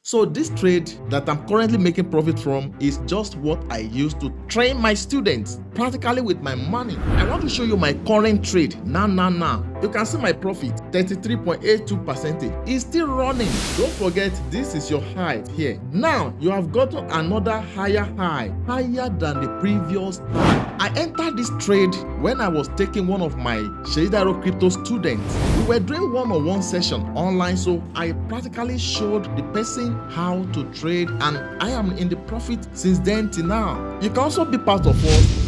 So this trade that I'm currently making profit from is just what I use to train my students practically with my money. I want to show you my current trade now. You can see my profit 33.82% is still running. Don't forget, this is your high here. Now you have gotten another higher high, higher than the previous high. I entered this trade when I was taking one of my Shadaro crypto students. We were doing one-on-one session online, so I practically showed the person how to trade, and I am in the profit since then till now. You can also be part of us.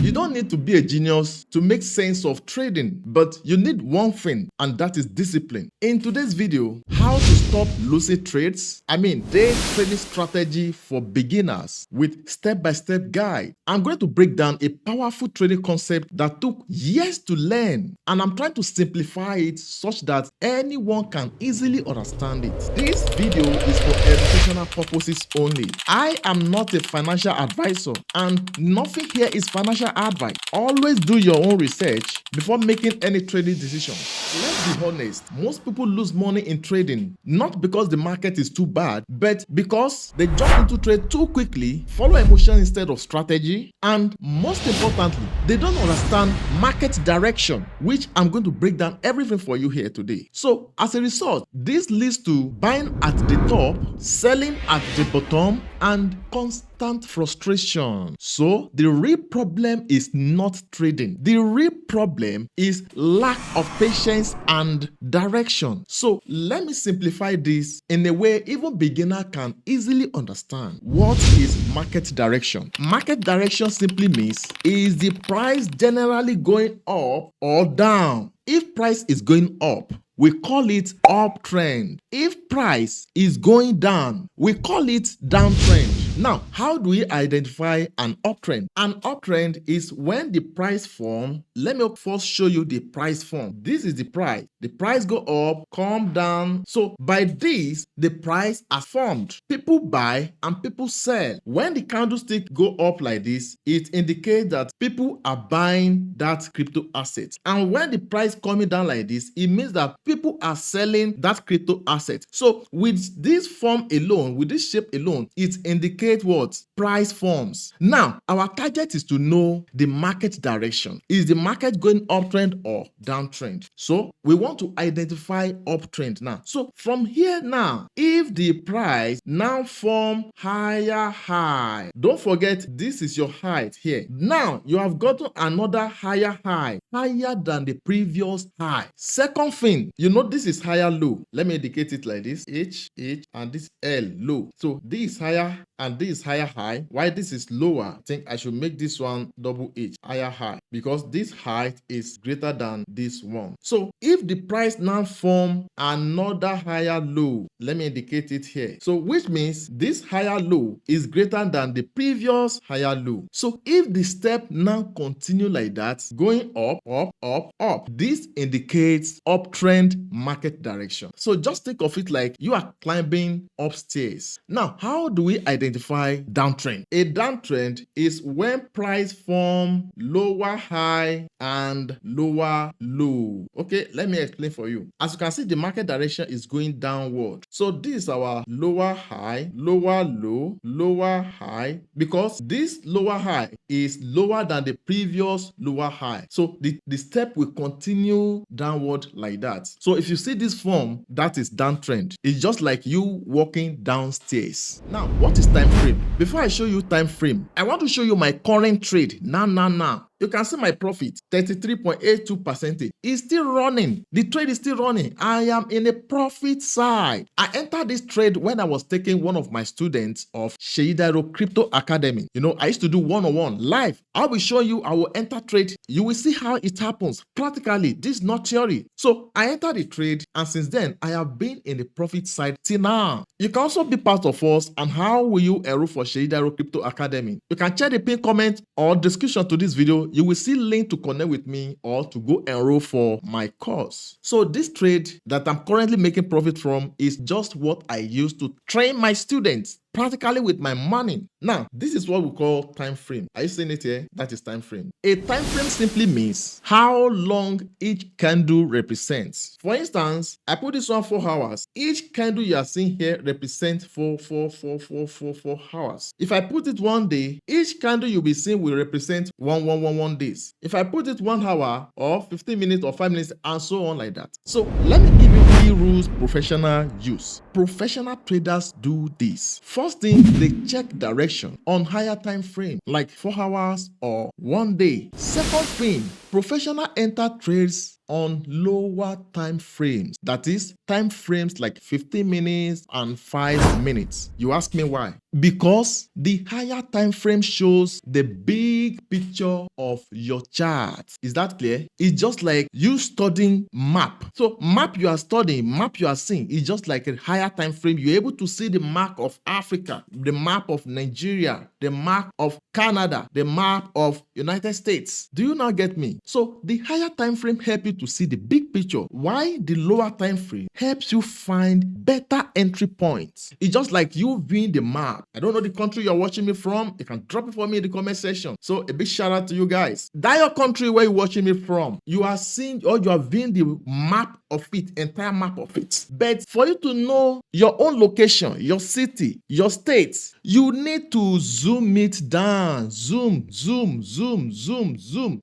You don't need to be a genius to make sense of trading, but you need one thing, and that is discipline. In today's video, how to stop losing trades, day trading strategy for beginners with step-by-step guide. I'm going to break down a powerful trading concept that took years to learn, and I'm trying to simplify it such that anyone can easily understand it. This video is for educational purposes only. I am not a financial advisor, and nothing here is financial advice. Always do your own research before making any trading decisions. Let's be honest, most people lose money in trading not because the market is too bad, but because they jump into trade too quickly, follow emotion instead of strategy, and most importantly, they don't understand market direction, which I'm going to break down everything for you here today. So as a result, this leads to buying at the top, selling at the bottom, and constant frustration. So the real problem is not trading. The real problem is lack of patience and direction. So let me simplify this in a way even beginner can easily understand. What is market direction? Market direction simply means is the price generally going up or down. If price is going up, we call it uptrend. If price is going down, we call it downtrend. Now, how do we identify an uptrend? An uptrend is when the price form. Let me first show you the price form. This is the price. The price go up, come down. So by this, the price has formed. People buy and people sell. When the candlestick go up like this, it indicates that people are buying that crypto asset. And when the price coming down like this, it means that people are selling that crypto asset. So with this form alone, with this shape alone, it indicates what? Price forms. Now, our target is to know the market direction. Is the market going uptrend or downtrend? So we want to identify uptrend now. So from here now, if the price now form higher high, don't forget this is your height here. Now you have gotten another higher high, higher than the previous high. Second thing, you know this is higher low. Let me indicate it like this: H, and this L, low. So this is higher and this is higher high. Why this is lower? I think I should make this one double H, higher high, because this height is greater than this one. So if the price now form another higher low, let me indicate it here. So which means this higher low is greater than the previous higher low. So if the step now continue like that, going up, this indicates uptrend market direction. So just think of it like you are climbing upstairs. Now, how do we identify downtrend? A downtrend is when price form lower high and lower low. Okay, let me explain for you. As you can see, the market direction is going downward. So this is our lower high, lower low, lower high, because this lower high is lower than the previous lower high. So the step will continue downward like that. So if you see this form, that is downtrend. It's just like you walking downstairs. Now, what is time frame? Before I show you time frame, I want to show you my current trade now. You can see my profit, 33.82%. It's still running. The trade is still running. I am in a profit side. I entered this trade when I was taking one of my students of Shadaro Crypto Academy. You know, I used to do one-on-one live. I will show you, I will enter trade. You will see how it happens. Practically, this is not theory. So I entered the trade, and since then, I have been in the profit side till now. You can also be part of us, and how will you enroll for Shadaro Crypto Academy? You can check the pinned comment or description to this video. You will see link to connect with me or to go enroll for my course. So this trade that I'm currently making profit from is just what I use to train my students practically with my money. Now, this is what we call time frame. Are you seeing it here? That is time frame. A time frame simply means how long each candle represents. For instance, I put this one 4 hours. Each candle you are seeing here represents 4 hours. If I put it 1 day, each candle you'll be seeing will represent 1 days. If I put it 1 hour or 15 minutes or 5 minutes and so on like that. So let me give you 3 rules professional use. Professional traders do this. First thing, they check direction on higher time frame like 4 hours or 1 day. Second thing, professional enter trades on lower time frames. That is, time frames like 15 minutes and 5 minutes. You ask me why? Because the higher time frame shows the big picture of your chart. Is that clear? It's just like you studying map. So map you are studying, map you are seeing, is just like a higher time frame. You're able to see the map of Africa, the map of Nigeria, the map of Canada, the map of United States. Do you now get me? So the higher time frame help you to see the big picture. Why the lower time frame helps you find better entry points. It's just like you viewing the map. I don't know the country you're watching me from. You can drop it for me in the comment section. So a big shout out to you guys. That your country where you're watching me from. You are seeing or you are viewing the map of it, entire map of it. But for you to know your own location, your city, your state, you need to zoom it down. Zoom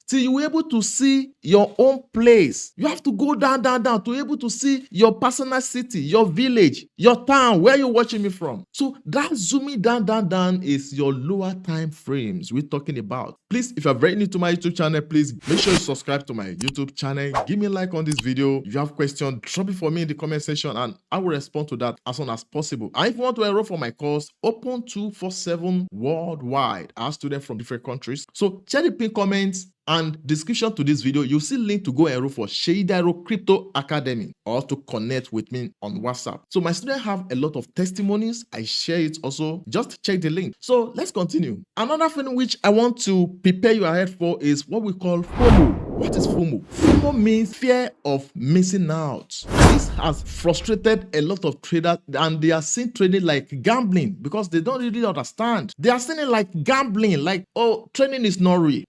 till you're able to see your own place. You have to go down to be able to see your personal city, your village, your town, where you're watching me from. So that zooming down is your lower time frames we're talking about. Please, if you're very new to my YouTube channel, please make sure you subscribe to my YouTube channel. Give me a like on this video. If you have questions, drop it for me in the comment section and I will respond to that as soon as possible. And if you want to enroll for my course, Open 247 worldwide. I have students from different countries. So check the pin comments and description to this video. You'll see link to go enroll for Sheidaro Crypto Academy or to connect with me on WhatsApp. So my students have a lot of testimonies. I share it also. Just check the link. So let's continue. Another thing which I want to prepare you ahead for is what we call FOMO. What is FOMO? FOMO means fear of missing out. This has frustrated a lot of traders and they are seeing trading like gambling because they don't really understand. They are seeing it like gambling, like, oh, trading is not real.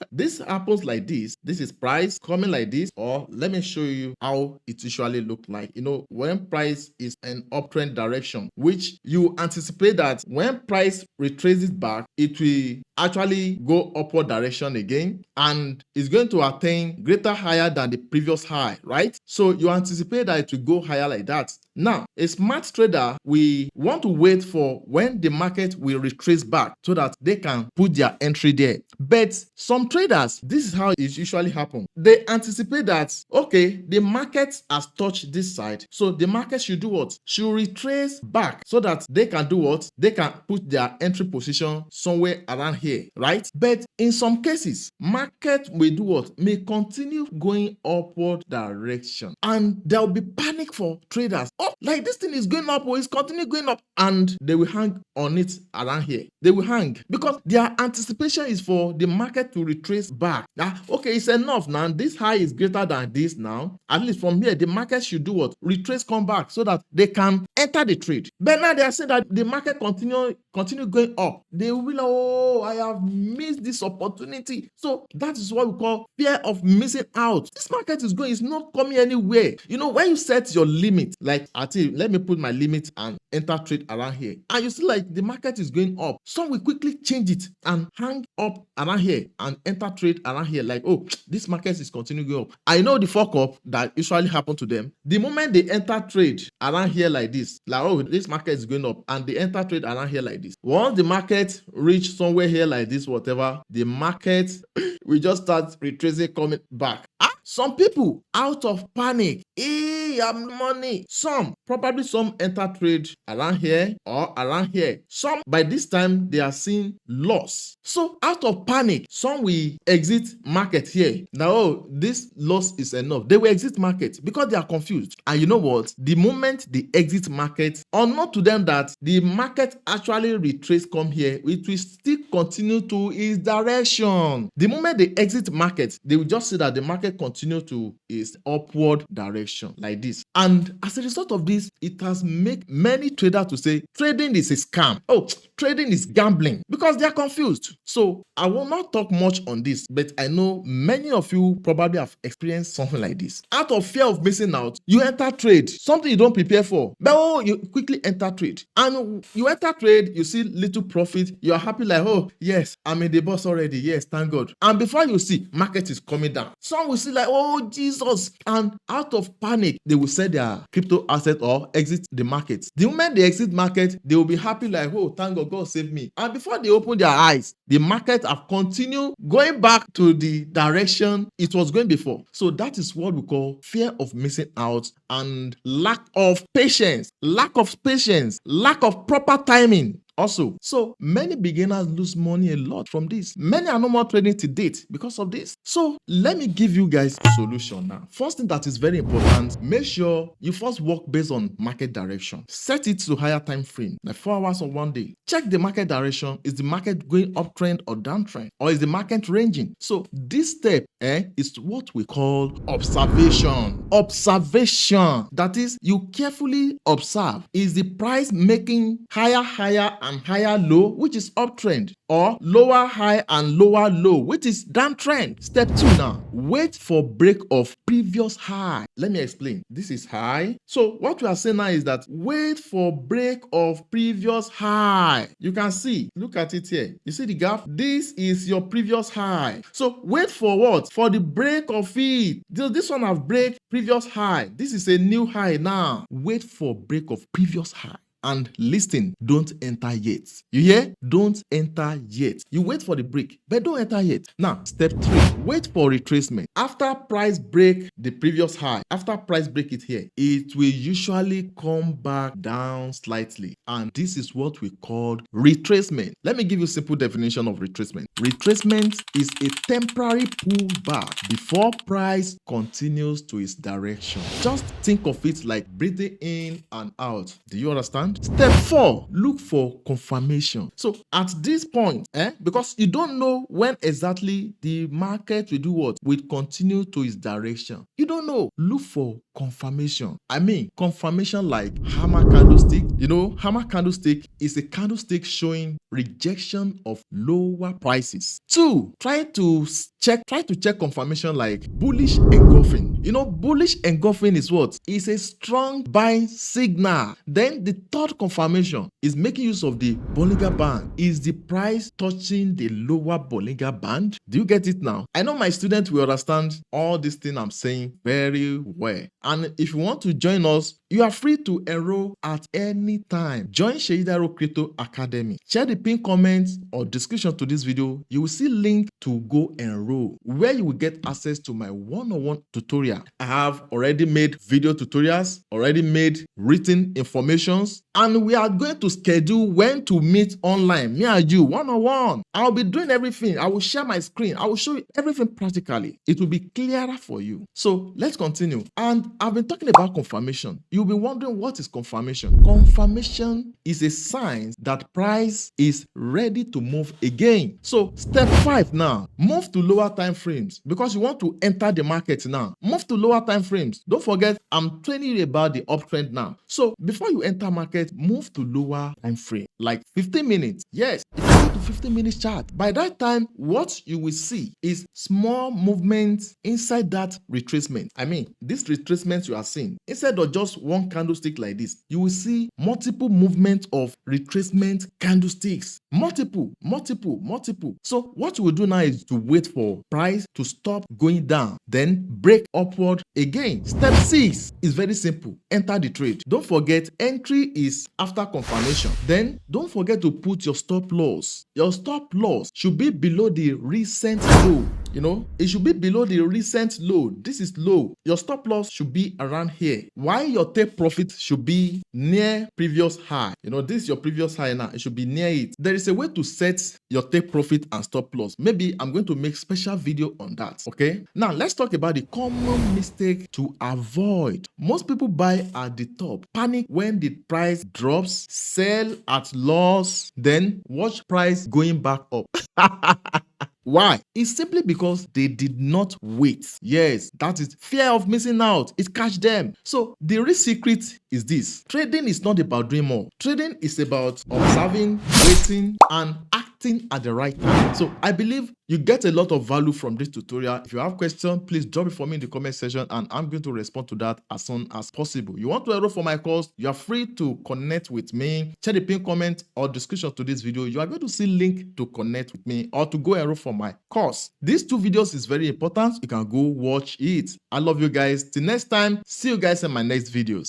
This happens like this. This is price coming like this, or let me show you how it usually look like. You know, when price is an uptrend direction, which you anticipate that when price retraces back, it will actually go upward direction again and is going to attain greater higher than the previous high, right? So you anticipate that it will go higher like that. Now, a smart trader, we want to wait for when the market will retrace back so that they can put their entry there. But some traders, this is how it usually happens. They anticipate that, okay, the market has touched this side, so the market should do what? Should retrace back so that they can do what? They can put their entry position somewhere around here, right? But in some cases, market will do what? May continue going upward direction. And there will be panic for traders. Oh, like this thing is going up or it's continue going up, and they will hang on it around here. They will hang because their anticipation is for the market to retrace back. Okay, it's enough now. This high is greater than this now. At least from here, the market should do what? Retrace, come back so that they can enter the trade. But now they are saying that the market continue going up. They will, oh, I have missed this opportunity. So that is what we call fear of missing out. This market is going, it's not coming anywhere. You know, when you set your limit, like let me put my limit and enter trade around here, and you see like the market is going up, some will quickly change it and hang up around here and enter trade around here, like, oh, this market is continuing going up. I know the fuck up that usually happen to them. The moment they enter trade around here like this, like, oh, this market is going up, and they enter trade around here like this. Once the market reach somewhere here like this, whatever, the market will just start retracing, coming back. Some people out of panic, I have money. Probably some enter trade around here or around here. Some by this time they are seeing loss. So out of panic, some will exit market here. Now, oh, this loss is enough. They will exit market because they are confused. And you know what? The moment they exit market, unknown to them that the market actually retrace come here, it will still continue to its direction. The moment they exit market, they will just see that the market continue to its upward direction like this. this. And as a result of this, it has made many traders to say trading is a scam. Oh, trading is gambling, because they are confused. So I will not talk much on this, but I know many of you probably have experienced something like this. Out of fear of missing out, you enter trade, something you don't prepare for, but you quickly enter trade. And you enter trade, you see little profit, you are happy like, oh yes, I'm in the boss already, yes, thank God. And before you see, market is coming down. Some will see like, oh Jesus, and out of panic, they will sell their crypto asset or exit the market. The moment they exit market, they will be happy like, oh thank God, God saved me. And before they open their eyes, the market have continued going back to the direction it was going before. So that is what we call fear of missing out and lack of patience, lack of proper timing. Also, so many beginners lose money a lot from this. Many are no more trading to date because of this. So let me give you guys a solution now. First thing that is very important, make sure you first work based on market direction. Set it to higher time frame, like 4 hours or 1 day. Check the market direction. Is the market going uptrend or downtrend? Or is the market ranging? So this step is what we call observation. Observation. That is, you carefully observe. Is the price making higher and higher low, which is uptrend, or lower high and lower low, which is downtrend? Step 2 now, wait for break of previous high. Let me explain. This is high. So what we are saying now is that wait for break of previous high. You can see, look at it here. You see the gap? This is your previous high. So wait for what? For the break of it. This one have break previous high. This is a new high now. Wait for break of previous high. And listen, don't enter yet. You hear? Don't enter yet. You wait for the break, but don't enter yet. Now, step 3, wait for retracement. After price break the previous high, after price break it here, it will usually come back down slightly. And this is what we call retracement. Let me give you a simple definition of retracement. Retracement is a temporary pullback before price continues to its direction. Just think of it like breathing in and out. Do you understand? Step 4, look for confirmation. So at this point, because you don't know when exactly the market will do what? Will continue to its direction. You don't know. Look for confirmation. I mean, confirmation like hammer candlestick. You know, hammer candlestick is a candlestick showing rejection of lower prices. 2, try to check confirmation like bullish engulfing. You know, bullish engulfing is what? It's a strong buying signal. Then the third confirmation is making use of the Bollinger Band. Is the price touching the lower Bollinger Band? Do you get it now? I know my students will understand all these things I'm saying very well. And if you want to join us, you are free to enroll at any time. Join Sheidaro Crypto Academy. Share the pinned comments or description to this video. You will see link to go enroll, where you will get access to my one-on-one tutorial. I have already made video tutorials, already made written informations, and we are going to schedule when to meet online, me and you, one-on-one. I'll be doing everything. I will share my screen. I will show you everything practically. It will be clearer for you. So let's continue. And I've been talking about confirmation. You'll be wondering, what is confirmation? Confirmation is a sign that price is ready to move again. So step 5 now, move to lower time frames, because you want to enter the market now. Move to lower time frames. Don't forget, I'm telling you about the uptrend now. So before you enter market, move to lower time frame, like 15 minutes. Yes, if you go to 15 minutes chart, by that time, what you will see is small movements inside that retracement. I mean, this retracement you are seeing, instead of just one candlestick like this, you will see multiple movements of retracement candlesticks. Multiple. So what you will do now is to wait for price to stop going down, then break upward again. Step 6 is very simple. Enter the trade. Don't forget, entry is after confirmation. Then don't forget to put your stop loss. Your stop loss should be below the recent low. You know, it should be below the recent low. This is low. Your stop loss should be around here, while your take profit should be near previous high. You know, this is your previous high now. It should be near it. There is a way to set your take profit and stop loss. Maybe I'm going to make special video on that. Okay. Now let's talk about the common mistake to avoid. Most people buy at the top, panic when the price drops, sell at loss, then watch price going back up. Why? It's simply because they did not wait. Yes, that is fear of missing out. It catch them. So the real secret is this. Trading is not about doing more. Trading is about observing, waiting, and acting at the right time. So I believe you get a lot of value from this tutorial. If you have questions, please drop it for me in the comment section and I'm going to respond to that as soon as possible. You want to enroll for my course, you are free to connect with me. Check the pinned comment or description to this video. You are going to see link to connect with me or to go enroll for my course. These two videos is very important. You can go watch it. I love you guys. Till next time, see you guys in my next videos.